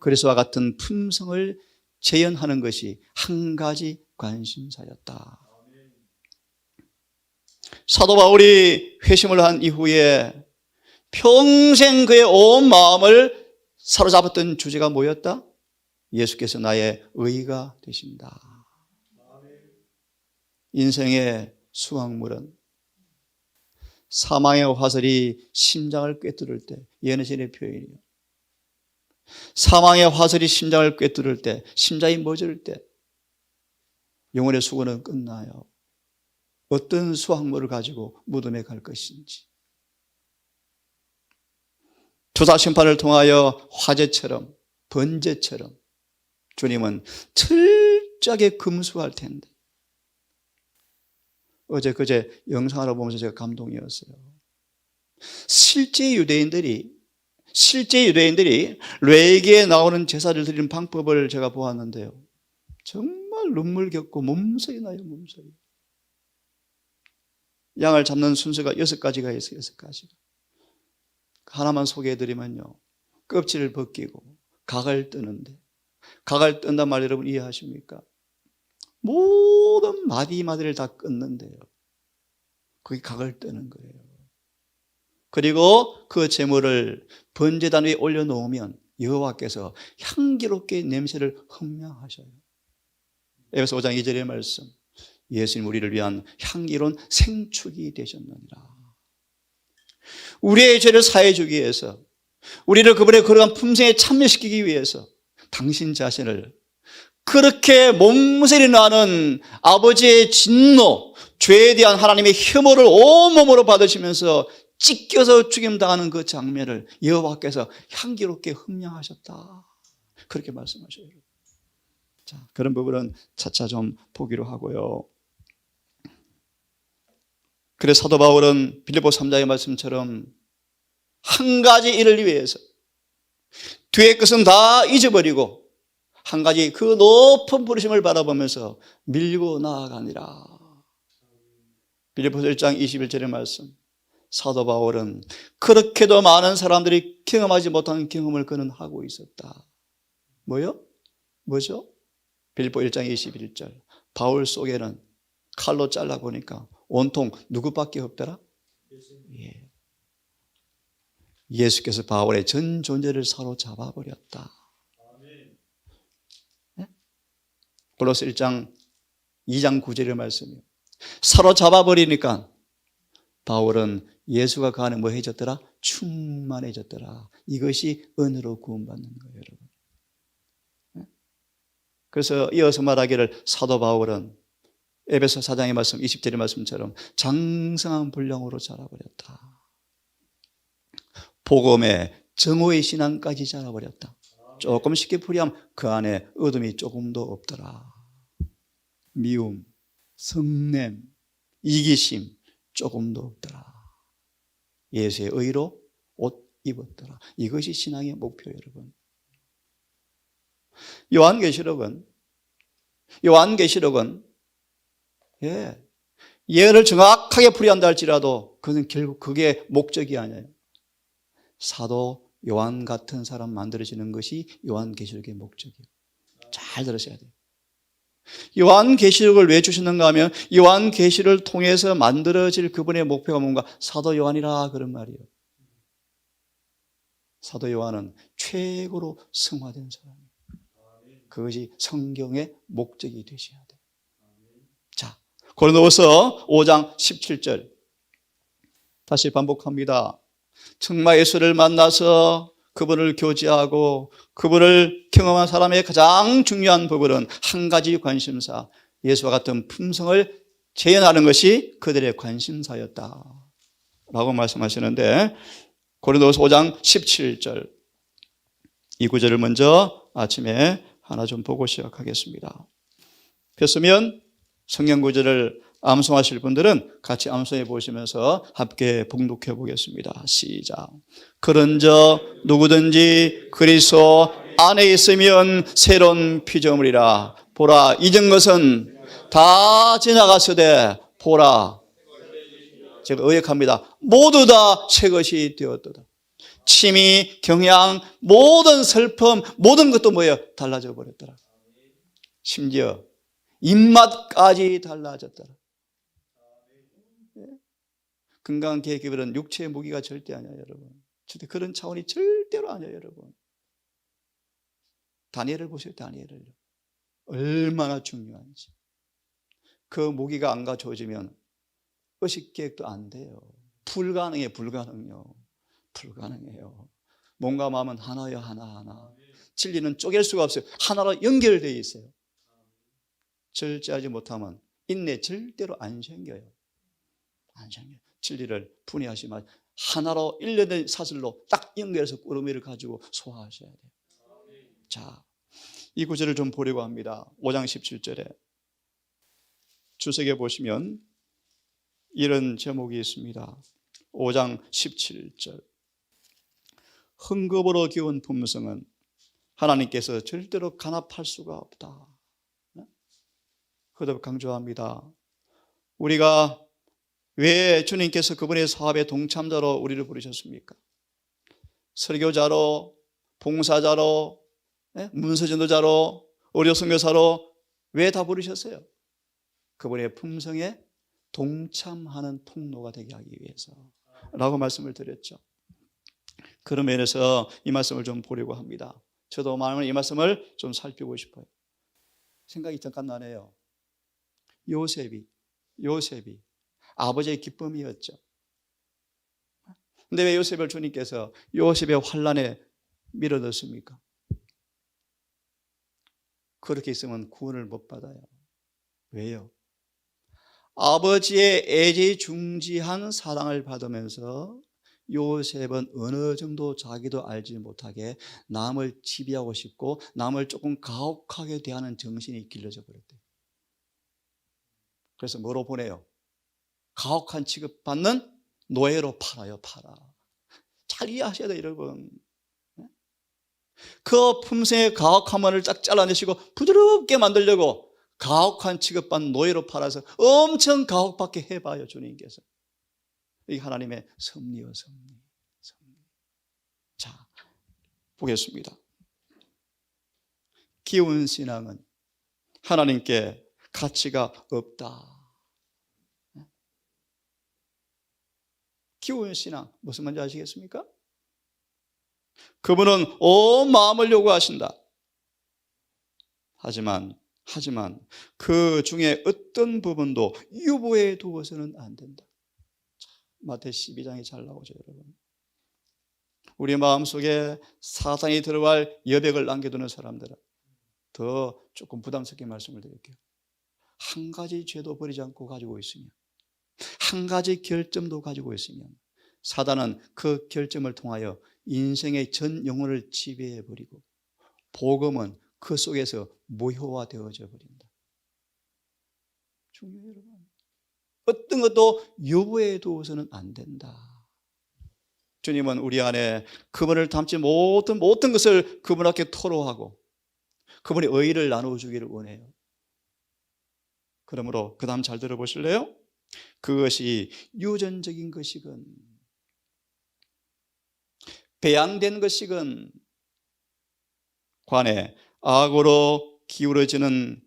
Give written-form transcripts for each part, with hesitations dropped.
그리스도와 같은 품성을 재현하는 것이 한 가지 관심사였다. 사도 바울이 회심을 한 이후에 평생 그의 온 마음을 사로잡았던 주제가 뭐였다? 예수께서 나의 의가 되신다. 인생의 수확물은 사망의 화살이 심장을 꿰뚫을 때, 예언의 표현이요. 사망의 화살이 심장을 꿰뚫을 때, 심장이 멎을 때 영혼의 수고는 끝나요. 어떤 수확물을 가지고 무덤에 갈 것인지. 조사심판을 통하여 화재처럼, 번제처럼 주님은 철저하게 금수할 텐데, 그제 영상을 보면서 제가 감동이었어요. 실제 유대인들이 레위기에 나오는 제사를 드리는 방법을 제가 보았는데요. 정말 눈물겹고 몸서리 나요, 몸서리. 양을 잡는 순서가 6가지가 있어요, 6가지가. 하나만 소개해드리면요. 껍질을 벗기고 각을 뜨는데, 각을 뜬단 말 여러분 이해하십니까? 모든 마디마디를 다 끊는데요. 그게 각을 뜨는 거예요. 그리고 그 제물을 번제단 위에 올려놓으면 여호와께서 향기롭게 냄새를 흠명하셔요. 에베소 5장 2절의 말씀. 예수님 우리를 위한 향기로운 생축이 되셨느니라. 우리의 죄를 사해 주기 위해서, 우리를 그분의 거룩한 품성에 참여시키기 위해서 당신 자신을 그렇게 몸부림이 나는 아버지의 진노, 죄에 대한 하나님의 혐오를 온몸으로 받으시면서 찢겨서 죽임당하는 그 장면을 여호와께서 향기롭게 흠명하셨다. 그렇게 말씀하셔요. 자, 그런 부분은 차차 좀 보기로 하고요. 그래서 사도 바울은 빌립보 3장의 말씀처럼 한 가지 일을 위해서 뒤의 것은 다 잊어버리고 한 가지 그 높은 부르심을 바라보면서 밀고 나아가니라. 빌립보서 1장 21절의 말씀. 사도 바울은 그렇게도 많은 사람들이 경험하지 못한 경험을 그는 하고 있었다. 뭐죠? 빌립보 1장 21절. 바울 속에는 칼로 잘라보니까 온통 누구밖에 없더라? 예. 예수께서 바울의 전 존재를 사로잡아버렸다. 골로새 1장 2장 9절의 말씀이요. 사로잡아버리니까 바울은 예수가 그 안에 뭐 해졌더라? 충만해졌더라. 이것이 은혜로 구원받는 거예요, 여러분. 그래서 이어서 말하기를 사도 바울은 에베소 4장의 말씀, 20절의 말씀처럼 장성한 분량으로 자라버렸다. 복음의 정오의 신앙까지 자라버렸다. 조금 쉽게 풀이하면 그 안에 어둠이 조금도 없더라. 미움, 성냄, 이기심 조금도 없더라. 예수의 의로 옷 입었더라. 이것이 신앙의 목표예요, 여러분. 요한계시록은 예언을 정확하게 풀이한다 할지라도 그는 결국 그게 목적이 아니에요. 사도 요한 같은 사람 만들어지는 것이 요한계시록의 목적이에요. 잘 들으셔야 돼요. 요한계시록을 왜 주셨는가 하면 요한계시록을 통해서 만들어질 그분의 목표가 뭔가? 사도 요한이라 그런 말이에요. 사도 요한은 최고로 성화된 사람이에요. 그것이 성경의 목적이 되셔야 돼요. 자, 고린도후서 5장 17절 다시 반복합니다. 정말 예수를 만나서 그분을 교제하고 그분을 경험한 사람의 가장 중요한 부분은 한 가지 관심사, 예수와 같은 품성을 재현하는 것이 그들의 관심사였다 라고 말씀하시는데, 고린도후서 5장 17절 이 구절을 먼저 아침에 하나 좀 보고 시작하겠습니다. 폈으면 성경 구절을 암송하실 분들은 같이 암송해 보시면서 함께 봉독해 보겠습니다. 시작. 그런저 누구든지 그리스도 안에 있으면 새로운 피조물이라. 보라, 이전 것은 다 지나갔으되 보라, 제가 의역합니다. 모두 다 새 것이 되었도다. 취미, 경향, 모든 슬픔, 모든 것도 뭐예요? 달라져 버렸더라. 심지어 입맛까지 달라졌더라. 건강한 계획은 육체의 무기가 절대 아니에요, 여러분. 절대 그런 차원이 절대로 아니에요, 여러분. 다니엘을 보세요, 다니엘을. 얼마나 중요한지. 그 무기가 안 갖춰지면 의식 계획도 안 돼요. 불가능해요, 불가능해요. 불가능해요. 몸과 마음은 하나요, 하나하나. 진리는 쪼갤 수가 없어요. 하나로 연결되어 있어요. 절제하지 못하면 인내 절대로 안 생겨요. 안 생겨요. 진리를 분해하시면 하나로 일련의 사슬로 딱 연결해서 꾸러미를 가지고 소화하셔야 돼요. 자, 이 구절을 좀 보려고 합니다. 5장 17절에 주석에 보시면 이런 제목이 있습니다. 5장 17절. 흥겁으로 기운 품성은 하나님께서 절대로 간합할 수가 없다. 거듭 강조합니다. 우리가 왜 주님께서 그분의 사업의 동참자로 우리를 부르셨습니까? 설교자로, 봉사자로, 문서전도자로, 의료선교사로 왜 다 부르셨어요? 그분의 품성에 동참하는 통로가 되게 하기 위해서라고 말씀을 드렸죠. 그런 면에서 이 말씀을 좀 보려고 합니다. 저도 마음을 이 말씀을 좀 살피고 싶어요. 생각이 잠깐 나네요. 요셉이 아버지의 기쁨이었죠. 근데 왜 요셉을 주님께서 요셉의 환난에 밀어넣습니까? 그렇게 있으면 구원을 못 받아요. 왜요? 아버지의 애지중지한 사랑을 받으면서 요셉은 어느 정도 자기도 알지 못하게 남을 지배하고 싶고 남을 조금 가혹하게 대하는 정신이 길러져 버렸대요. 그래서 뭐로 보내요? 가혹한 취급받는 노예로 팔아요. 팔아. 잘 이해하셔야 돼요, 여러분. 그 품성의 가혹함을 쫙 잘라내시고 부드럽게 만들려고 가혹한 취급받는 노예로 팔아서 엄청 가혹받게 해봐요, 주님께서. 이게 하나님의 섭리요, 섭리. 자, 보겠습니다. 기운 신앙은 하나님께 가치가 없다. 기운 신앙 무슨 말인지 아시겠습니까? 그분은 온 마음을 요구하신다. 하지만 그 중에 어떤 부분도 유보해 두어서는 안 된다. 마태 12장에 잘 나오죠, 여러분. 우리 마음속에 사탄이 들어갈 여백을 남겨두는 사람들은 더 조금 부담스럽게 말씀을 드릴게요. 한 가지 죄도 버리지 않고 가지고 있으면, 한 가지 결점도 가지고 있으면 사단은 그 결점을 통하여 인생의 전 영혼을 지배해버리고 복음은 그 속에서 무효화되어져 버린다. 중요해요, 여러분. 어떤 것도 유보해 두어서는 안 된다. 주님은 우리 안에 그분을 닮지 못한 모든 것을 그분 앞에 토로하고 그분의 의의를 나눠주기를 원해요. 그러므로 그 다음 잘 들어보실래요? 그것이 유전적인 것이건 배양된 것이건 관에 악으로 기울어지는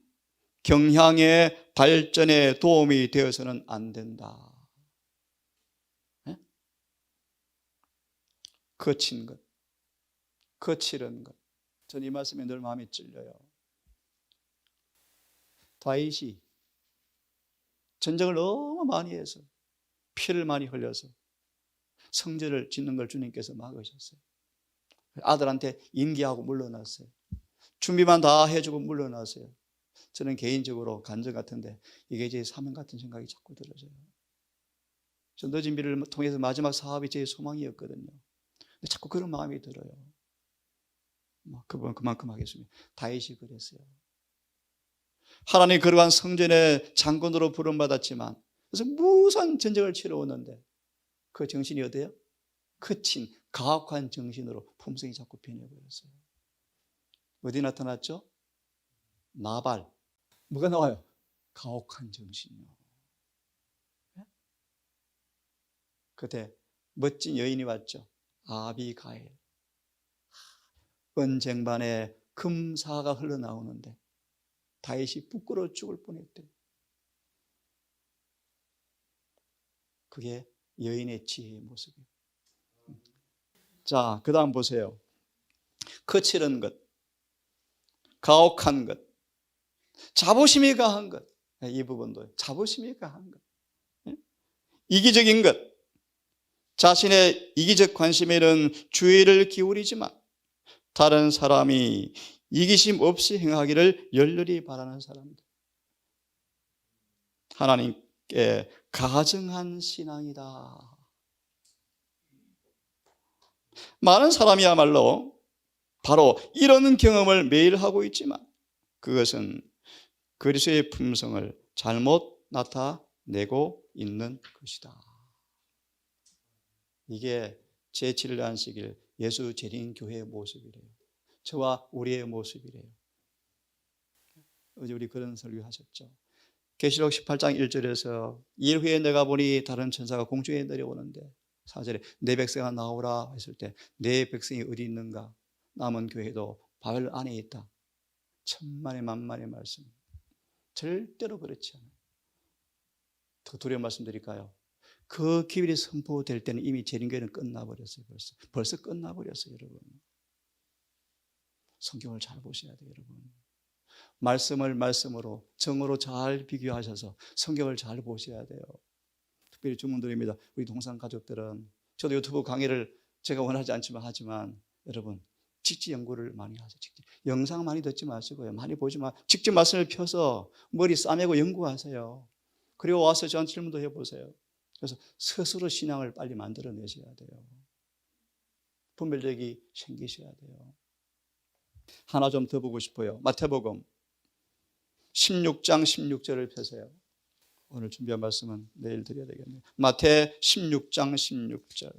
경향의 발전에 도움이 되어서는 안 된다. 네? 거친 것, 거칠은 것. 전 이 말씀에 늘 마음이 찔려요. 다윗이 전쟁을 너무 많이 해서 피를 많이 흘려서 성전을 짓는 걸 주님께서 막으셨어요. 아들한테 임기하고 물러났어요. 준비만 다 해주고 물러났어요. 저는 개인적으로 간증 같은데 이게 제 사명 같은 생각이 자꾸 들어져요. 저 늦은 비를 통해서 마지막 사업이 제 소망이었거든요. 근데 자꾸 그런 마음이 들어요. 그만큼 하겠습니다. 다윗이 그랬어요. 하나님 그러한 성전의 장군으로 부름받았지만 그래서 무수한 전쟁을 치러오는데 그 정신이 어때요? 거친 가혹한 정신으로 품성이 자꾸 변해버렸어요. 어디 나타났죠? 나발. 뭐가 나와요? 가혹한 정신이요. 그때 멋진 여인이 왔죠. 아비가일. 은쟁반에 금사가 흘러나오는데 다윗이 부끄러워 죽을 뻔했대요. 그게 여인의 지혜의 모습이에요. 자, 그 다음 보세요. 거칠은 것, 가혹한 것, 자부심이 강한 것. 이 부분도 자부심이 강한 것, 이기적인 것, 자신의 이기적 관심에는 주의를 기울이지만 다른 사람이 이기심 없이 행하기를 열렬히 바라는 사람들. 하나님께 가증한 신앙이다. 많은 사람이야말로 바로 이런 경험을 매일 하고 있지만 그것은 그리스도의 품성을 잘못 나타내고 있는 것이다. 이게 제7일 안식일 예수 재림 교회의 모습이래요. 저와 우리의 모습이래요. 어제 우리 그런 설교하셨죠. 계시록 18장 1절에서 일 후에 내가 보니 다른 천사가 공중에 내려오는데 4절에 내 백성아 나오라 했을 때 내 백성이 어디 있는가? 남은 교회도 바벨 안에 있다. 천만의 만만의 말씀. 절대로 그렇지 않아요. 더 두려운 말씀 드릴까요? 그 기일이 선포될 때는 이미 재림교회는 끝나버렸어요. 벌써 끝나버렸어요, 여러분. 성경을 잘 보셔야 돼요, 여러분. 말씀을 말씀으로 정으로 잘 비교하셔서 성경을 잘 보셔야 돼요. 특별히 주문드립니다. 우리 동산 가족들은 저도 유튜브 강의를 제가 원하지 않지만 하지만 여러분 직접 연구를 많이 하세요. 직접. 영상 많이 듣지 마시고요. 많이 보지 마. 직접 말씀을 펴서 머리 싸매고 연구하세요. 그리고 와서 저한테 질문도 해보세요. 그래서 스스로 신앙을 빨리 만들어내셔야 돼요. 분별력이 생기셔야 돼요. 하나 좀 더 보고 싶어요. 마태복음 16장 16절을 펴세요. 오늘 준비한 말씀은 내일 드려야 되겠네요. 마태 16장 16절.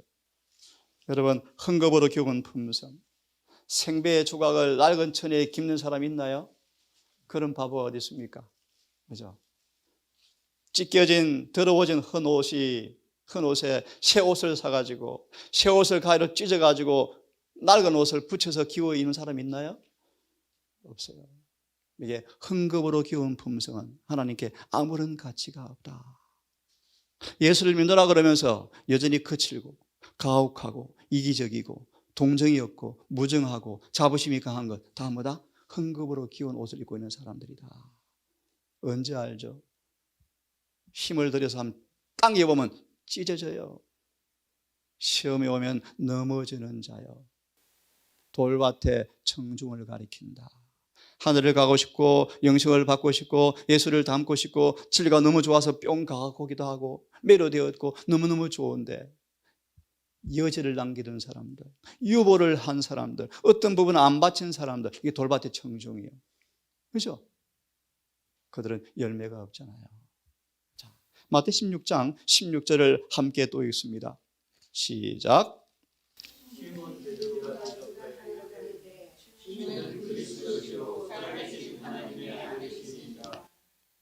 여러분, 헝겊으로 기운 품성. 생배의 조각을 낡은 천에 깁는 사람 있나요? 그런 바보가 어디 있습니까? 그죠? 찢겨진 더러워진 헌 옷에 새 옷을 사가지고 새 옷을 가위로 찢어가지고 낡은 옷을 붙여서 기워 입는 사람 있나요? 없어요. 이게 헝겊으로 기운 품성은 하나님께 아무런 가치가 없다. 예수를 믿노라 그러면서 여전히 거칠고 가혹하고 이기적이고 동정이 없고 무정하고 자부심이 강한 것 다 뭐다? 헝겊으로 기운 옷을 입고 있는 사람들이다. 언제 알죠? 힘을 들여서 한번 딱 입으면 찢어져요. 시험에 오면 넘어지는 자요. 돌밭에 청중을 가리킨다. 하늘을 가고 싶고 영생을 받고 싶고 예수를 닮고 싶고 진리가 너무 좋아서 뿅 가고기도 하고 매료되었고 너무너무 좋은데 여지를 남기던 사람들, 유보를 한 사람들, 어떤 부분은 안 바친 사람들, 이게 돌밭의 청중이에요. 그렇죠? 그들은 열매가 없잖아요. 자, 마태 16장 16절을 함께 또 읽습니다. 시작.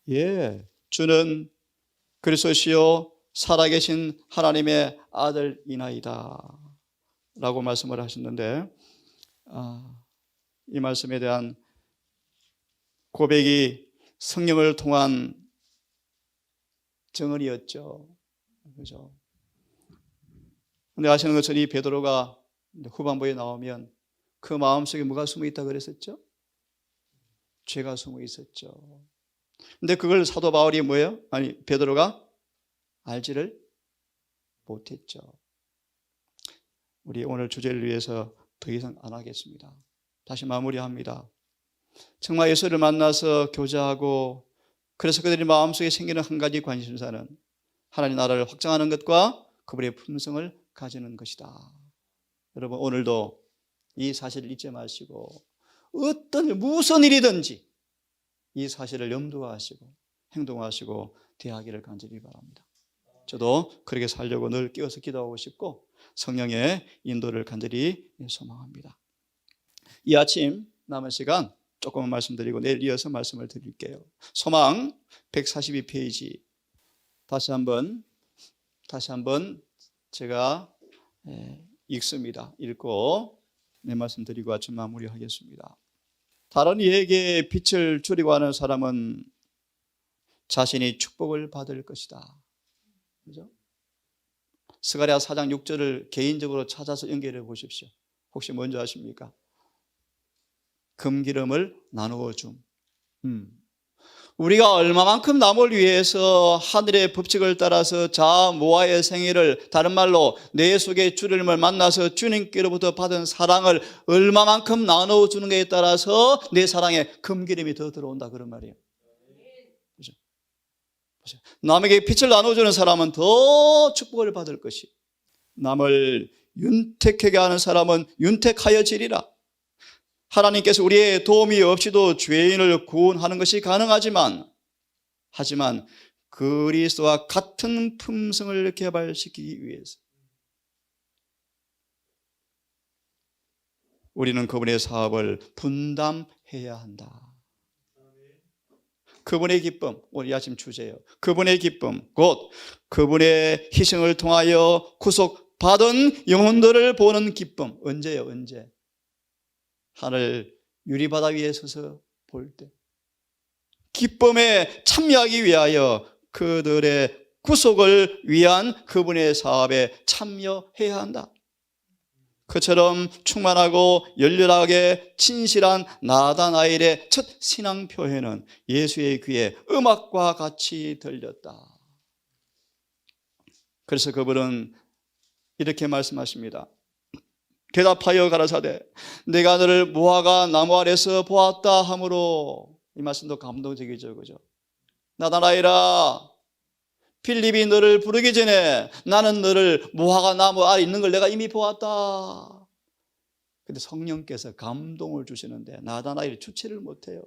예, 주는 그리스도시요 살아계신 하나님의 아들이나이다 라고 말씀을 하셨는데 이 말씀에 대한 고백이 성령을 통한 증언이었죠. 그죠? 근데 아시는 것처럼 이 베드로가 후반부에 나오면 그 마음속에 뭐가 숨어 있다 그랬었죠? 죄가 숨어 있었죠. 근데 그걸 사도 바울이 뭐예요? 아니, 베드로가 알지를 못했죠. 우리 오늘 주제를 위해서 더 이상 안 하겠습니다. 다시 마무리합니다. 정말 예수를 만나서 교제하고 그래서 그들이 마음속에 생기는 한 가지 관심사는 하나님 나라를 확장하는 것과 그분의 품성을 가지는 것이다. 여러분 오늘도 이 사실을 잊지 마시고 무슨 일이든지 이 사실을 염두에 하시고 행동하시고 대하기를 간절히 바랍니다. 저도 그렇게 살려고 늘 끼어서 기도하고 싶고 성령의 인도를 간절히 소망합니다. 이 아침 남은 시간 조금만 말씀드리고 내일 이어서 말씀을 드릴게요. 소망 142페이지 다시 한번 제가 읽습니다. 읽고 내 말씀 드리고 아침 마무리하겠습니다. 다른 이에게 빛을 주려고 하는 사람은 자신이 축복을 받을 것이다. 그죠? 스가랴 4장 6절을 개인적으로 찾아서 연결해 보십시오. 혹시 뭔지 아십니까? 금기름을 나누어 줌. 우리가 얼마만큼 남을 위해서 하늘의 법칙을 따라서 자아 모아의 생애를, 다른 말로 내 속에 주님을 만나서 주님께로부터 받은 사랑을 얼마만큼 나눠주는 것에 따라서 내 사랑에 금기름이 더 들어온다, 그런 말이에요. 그죠? 남에게 빛을 나눠주는 사람은 더 축복을 받을 것이, 남을 윤택하게 하는 사람은 윤택하여지리라. 하나님께서 우리의 도움이 없이도 죄인을 구원하는 것이 가능하지만, 하지만 그리스도와 같은 품성을 개발시키기 위해서 우리는 그분의 사업을 분담해야 한다. 그분의 기쁨, 오늘 이 아침 주제예요. 그분의 기쁨, 곧 그분의 희생을 통하여 구속받은 영혼들을 보는 기쁨. 언제요? 언제? 하늘 유리바다 위에 서서 볼 때 기쁨에 참여하기 위하여 그들의 구속을 위한 그분의 사업에 참여해야 한다. 그처럼 충만하고 열렬하게 진실한 나다나엘의 첫 신앙 표현은 예수의 귀에 음악과 같이 들렸다. 그래서 그분은 이렇게 말씀하십니다. 대답하여 가라사대 내가 너를 무화과 나무 아래서 보았다 하므로. 이 말씀도 감동적이죠, 그죠? 나다나엘아, 필립이 너를 부르기 전에 나는 너를 무화과 나무 아래 있는 걸 내가 이미 보았다. 근데 성령께서 감동을 주시는데 나다나엘이 주체를 못해요.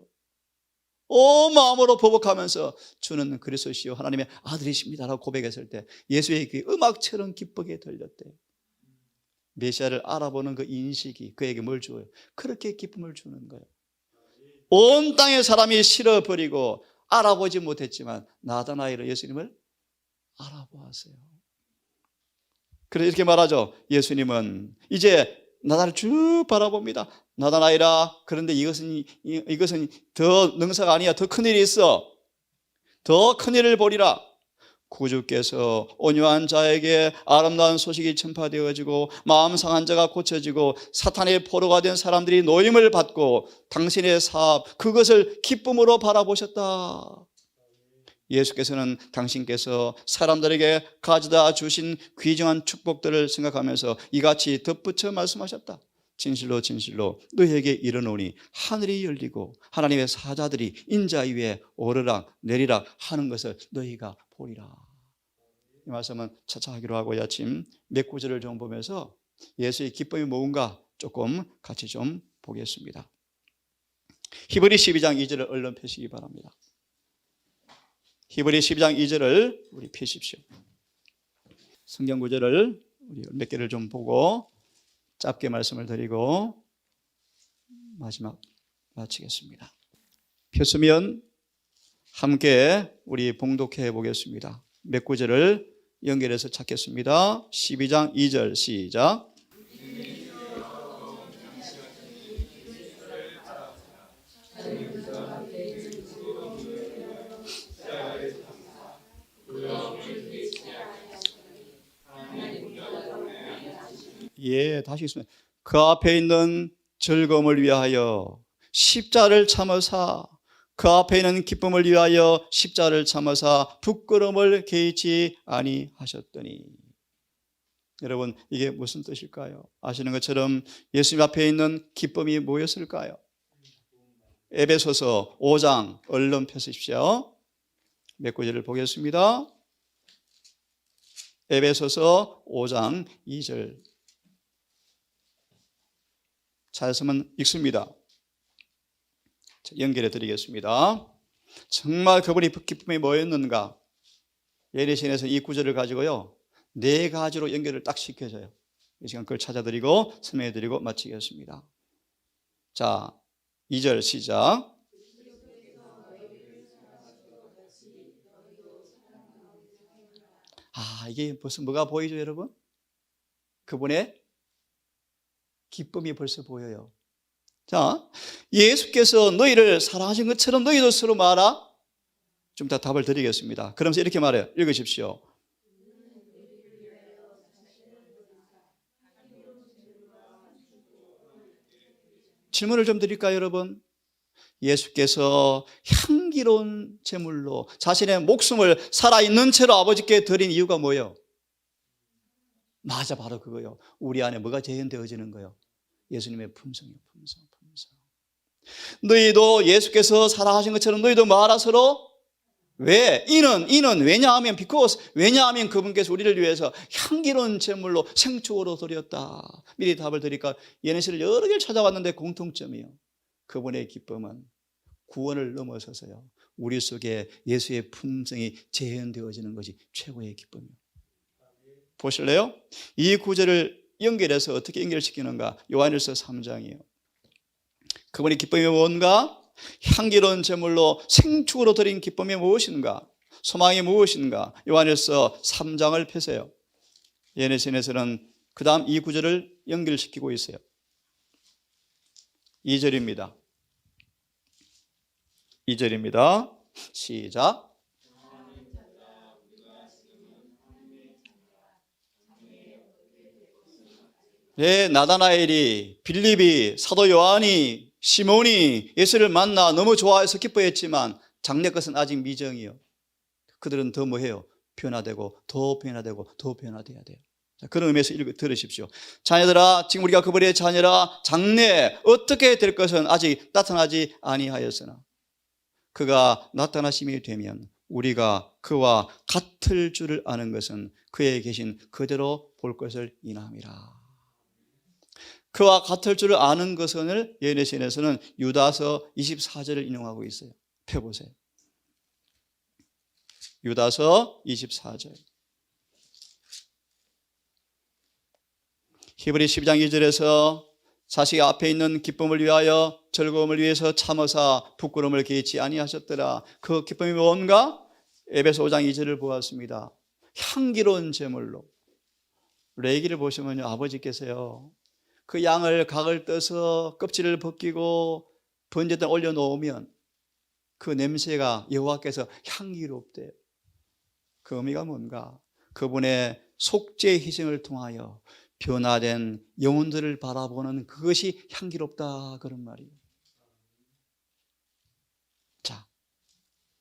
온 마음으로 보복하면서 주는 그리스도시요 하나님의 아들이십니다라고 고백했을 때 예수의 귀 음악처럼 기쁘게 들렸대요. 메시아를 알아보는 그 인식이 그에게 뭘 줘요? 그렇게 기쁨을 주는 거예요. 온 땅의 사람이 싫어버리고 알아보지 못했지만 나다나엘은 예수님을 알아보았어요. 그래서 이렇게 말하죠. 예수님은 이제 나다나엘을 쭉 바라봅니다. 나다나엘아, 그런데 이것은 더 능사가 아니야. 더 큰일이 있어. 더 큰일을 보리라. 구주께서 온유한 자에게 아름다운 소식이 전파되어지고 마음 상한 자가 고쳐지고 사탄의 포로가 된 사람들이 노임을 받고 당신의 사업, 그것을 기쁨으로 바라보셨다. 예수께서는 당신께서 사람들에게 가져다 주신 귀중한 축복들을 생각하면서 이같이 덧붙여 말씀하셨다. 진실로 진실로 너희에게 이르노니 하늘이 열리고 하나님의 사자들이 인자 위에 오르락 내리락 하는 것을 너희가 보리라. 이 말씀은 차차 하기로 하고 이 아침 몇 구절을 좀 보면서 예수의 기쁨이 뭔가 조금 같이 좀 보겠습니다. 히브리 12장 2절을 얼른 펴시기 바랍니다. 히브리 12장 2절을 우리 펴십시오. 성경 구절을 우리 몇 개를 좀 보고 짧게 말씀을 드리고 마지막 마치겠습니다. 폈으면 함께 우리 봉독해 보겠습니다. 몇 구절을 연결해서 찾겠습니다. 12장 2절 시작. 예, 다시 있습니다. 그 앞에 있는 즐거움을 위하여 십자를 참으사, 그 앞에 있는 기쁨을 위하여 십자를 참으사 부끄러움을 개의치 아니하셨더니. 여러분, 이게 무슨 뜻일까요? 아시는 것처럼 예수님 앞에 있는 기쁨이 뭐였을까요? 에베소서 5장 얼른 펴십시오. 몇 구절을 보겠습니다. 에베소서 5장 2절. 찾으면 읽습니다. 연결해 드리겠습니다. 정말 그분이 기쁨이 뭐였는가? 예레신에서 이 구절을 가지고요 4가지로 연결을 딱 시켜줘요. 이 시간 그걸 찾아드리고 설명해 드리고 마치겠습니다. 자, 2절 시작. 이게 무슨 뭐가 보이죠, 여러분? 그분의 기쁨이 벌써 보여요. 자, 예수께서 너희를 사랑하신 것처럼 너희도 서로 말아. 좀 더 답을 드리겠습니다. 그러면서 이렇게 말해요. 읽으십시오. 질문을 좀 드릴까요, 여러분? 예수께서 향기로운 제물로 자신의 목숨을 살아있는 채로 아버지께 드린 이유가 뭐예요? 맞아, 바로 그거요. 우리 안에 뭐가 재현되어지는 거예요? 예수님의 품성이요, 품성. 너희도 예수께서 살아가신 것처럼 너희도 말아 서로. 왜? 이는 왜냐하면 because, 왜냐하면 그분께서 우리를 위해서 향기로운 제물로 생축으로 드렸다. 미리 답을 드릴까? 예네시를 여러 개를 찾아왔는데 공통점이요, 그분의 기쁨은 구원을 넘어서서요, 우리 속에 예수의 품성이 재현되어지는 것이 최고의 기쁨이에요. 보실래요? 이 구절을 연결해서 어떻게 연결시키는가? 요한일서 3장이에요. 그분의 기쁨이 뭔가? 향기로운 제물로 생축으로 드린 기쁨이 무엇인가? 소망이 무엇인가? 요한일서 3장을 펴세요. 예네신에서는 그 다음 이 구절을 연결시키고 있어요. 2절입니다. 2절입니다. 시작. 네, 나다나엘이, 빌립이, 사도 요한이, 시몬이 예수를 만나 너무 좋아해서 기뻐했지만 장래 것은 아직 미정이요. 그들은 더 뭐해요? 변화되고 더 변화되고 더 변화돼야 돼요. 자, 그런 의미에서 들으십시오. 자녀들아, 지금 우리가 그분의 자녀라. 장래 어떻게 될 것은 아직 나타나지 아니하였으나 그가 나타나심이 되면 우리가 그와 같을 줄을 아는 것은 그에 계신 그대로 볼 것을 인함이라. 그와 같을 줄을 아는 것을 예레신에서는 유다서 24절을 인용하고 있어요. 펴보세요. 유다서 24절. 히브리 12장 2절에서 자식 앞에 있는 기쁨을 위하여 즐거움을 위해서 참으사 부끄러움을 개의치 아니하셨더라. 그 기쁨이 뭔가? 에베소 5장 2절을 보았습니다. 향기로운 제물로. 레위기를 보시면요, 아버지께서요, 그 양을 각을 떠서 껍질을 벗기고 번제단에 올려놓으면 그 냄새가 여호와께서 향기롭대요. 그 의미가 뭔가? 그분의 속죄 희생을 통하여 변화된 영혼들을 바라보는 그것이 향기롭다, 그런 말이에요. 자,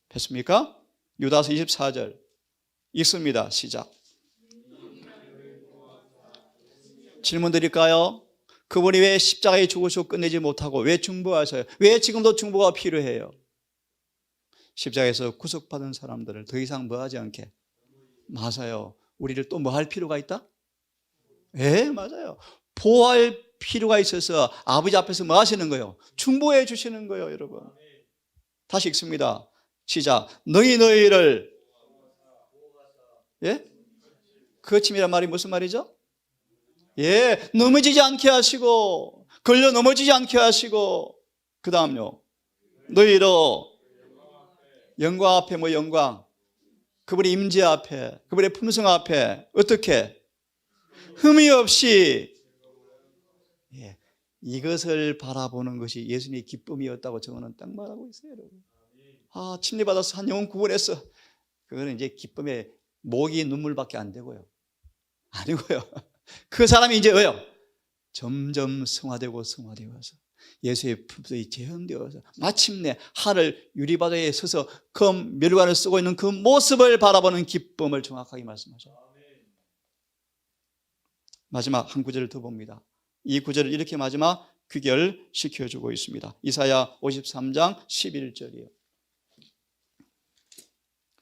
됐습니까? 유다서 24절 읽습니다. 시작. 질문 드릴까요? 그분이 왜 십자가에 죽으시고 끝내지 못하고 왜 중보하셔요? 왜 지금도 중보가 필요해요? 십자가에서 구속받은 사람들을 더 이상 뭐하지 않게. 맞아요. 우리를 또 뭐 할 필요가 있다? 예, 맞아요. 보호할 필요가 있어서 아버지 앞에서 뭐 하시는 거예요? 중보해 주시는 거예요, 여러분. 다시 읽습니다. 시작. 너희를, 예? 거침이란 말이 무슨 말이죠? 예, 넘어지지 않게 하시고, 걸려 넘어지지 않게 하시고, 그 다음요, 너희로 영광 앞에, 뭐 영광, 그분의 임재 앞에, 그분의 품성 앞에 어떻게? 흠이 없이, 예, 이것을 바라보는 것이 예수님의 기쁨이었다고 저는 딱 말하고 있어요, 여러분. 아, 침례받아서 한 영혼 구원했어. 그거는 이제 기쁨의 목이 눈물밖에 안 되고요. 아니고요. 그 사람이 이제 왜요? 점점 성화되고 성화되어서 예수의 품성이 재현되어서 마침내 하늘 유리바다에 서서 검 멸관을 쓰고 있는 그 모습을 바라보는 기쁨을 정확하게 말씀하셔요. 마지막 한 구절을 더 봅니다. 이 구절을 이렇게 마지막 귀결시켜주고 있습니다. 이사야 53장 11절이에요.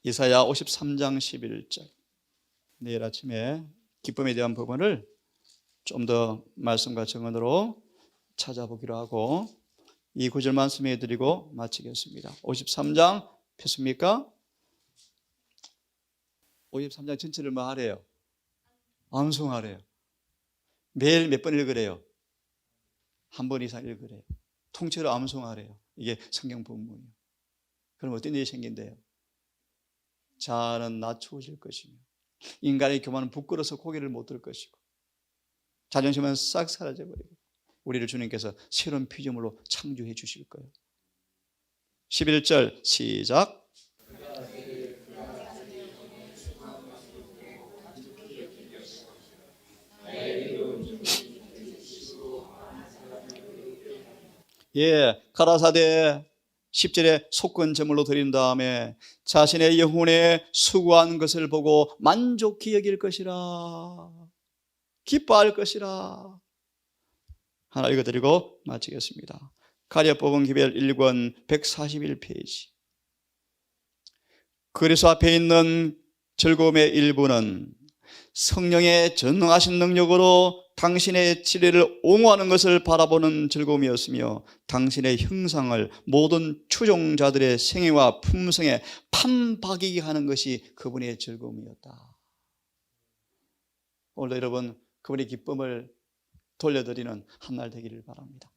이사야 53장 11절. 내일 아침에 기쁨에 대한 부분을 좀 더 말씀과 증언으로 찾아보기로 하고 이 구절 말씀해 드리고 마치겠습니다. 53장 폈습니까? 53장 전체를 뭐 하래요? 암송하래요. 매일 몇 번 읽으래요? 한 번 이상 읽으래요. 통째로 암송하래요. 이게 성경 본문이에요. 그럼 어떤 일이 생긴대요? 자아는 낮추어질 것이며 인간의 교만은 부끄러워서 고개를 못 들 것이고 자존심은 싹 사라져버리고 우리를 주님께서 새로운 피조물로 창조해 주실 거예요. 11절 시작. 예, 가라사대 10절에 속건 제물로 드린 다음에 자신의 영혼에 수고한 것을 보고 만족히 여길 것이라, 기뻐할 것이라. 하나 읽어드리고 마치겠습니다. 가랴법은 기별 1권 141페이지. 그리스도 앞에 있는 즐거움의 일부는 성령의 전능하신 능력으로 당신의 진리를 옹호하는 것을 바라보는 즐거움이었으며 당신의 형상을 모든 추종자들의 생애와 품성에 판박이게 하는 것이 그분의 즐거움이었다. 오늘도 여러분 그분의 기쁨을 돌려드리는 한날 되기를 바랍니다.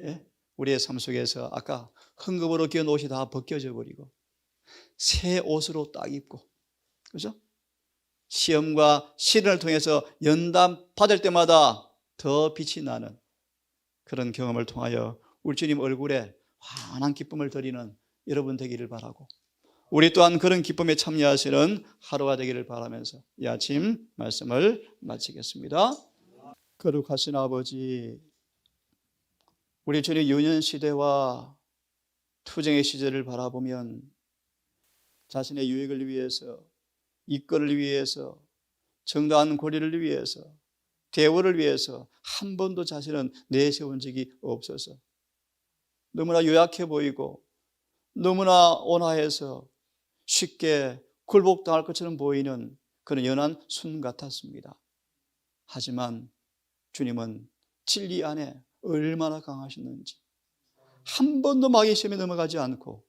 예? 우리의 삶 속에서 아까 흥금으로 끼운 옷이 다 벗겨져 버리고 새 옷으로 딱 입고, 그죠? 시험과 시련을 통해서 연단 받을 때마다 더 빛이 나는 그런 경험을 통하여 우리 주님 얼굴에 환한 기쁨을 드리는 여러분 되기를 바라고, 우리 또한 그런 기쁨에 참여하시는 하루가 되기를 바라면서 이 아침 말씀을 마치겠습니다. 거룩하신 아버지, 우리 주님 유년 시대와 투쟁의 시절을 바라보면 자신의 유익을 위해서, 이권을 위해서, 정당한 권리를 위해서, 대우를 위해서 한 번도 자신은 내세운 적이 없어서 너무나 요약해 보이고 너무나 온화해서 쉽게 굴복당할 것처럼 보이는 그런 연한 순 같았습니다. 하지만 주님은 진리 안에 얼마나 강하셨는지 한 번도 마귀의 시험에 넘어가지 않고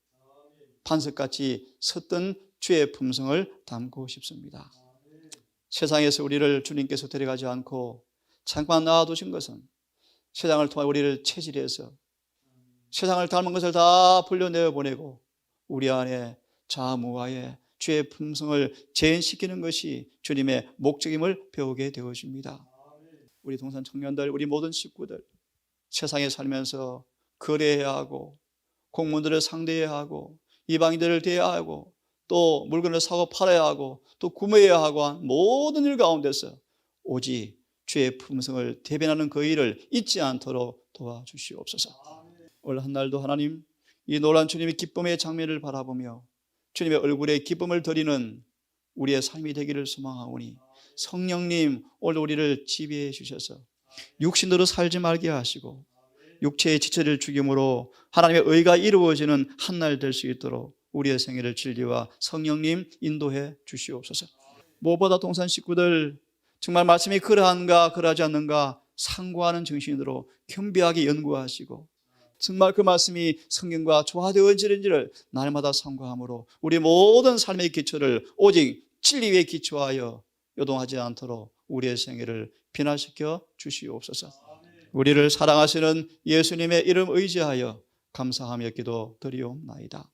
반석같이 섰던 주의 품성을 담고 싶습니다. 세상에서 우리를 주님께서 데려가지 않고 잠깐 놔두신 것은 세상을 통해 우리를 체질해서 세상을 닮은 것을 다 불려내어 보내고 우리 안에 자아무아의 주의 품성을 재현시키는 것이 주님의 목적임을 배우게 되어집니다. 우리 동산 청년들, 우리 모든 식구들, 세상에 살면서 거래해야 하고 공무원들을 상대해야 하고 이방인들을 대해야 하고 또 물건을 사고 팔아야 하고 또 구매해야 하고 한 모든 일 가운데서 오직 주의 품성을 대변하는 그 일을 잊지 않도록 도와주시옵소서. 오늘 한 날도 하나님, 이 놀란 주님의 기쁨의 장면을 바라보며 주님의 얼굴에 기쁨을 드리는 우리의 삶이 되기를 소망하오니 성령님, 오늘 우리를 지배해 주셔서 육신으로 살지 말게 하시고 육체의 지체를 죽임으로 하나님의 의가 이루어지는 한 날 될 수 있도록 우리의 생애를 진리와 성령님 인도해 주시옵소서. 무엇보다 동산 식구들 정말 말씀이 그러한가 그러하지 않는가 상고하는 정신으로 겸비하게 연구하시고 정말 그 말씀이 성경과 조화되어지는지를 날마다 상고함으로 우리 모든 삶의 기초를 오직 진리 위에 기초하여 요동하지 않도록 우리의 생애를 변화시켜 주시옵소서. 우리를 사랑하시는 예수님의 이름 의지하여 감사하며 기도드리옵나이다.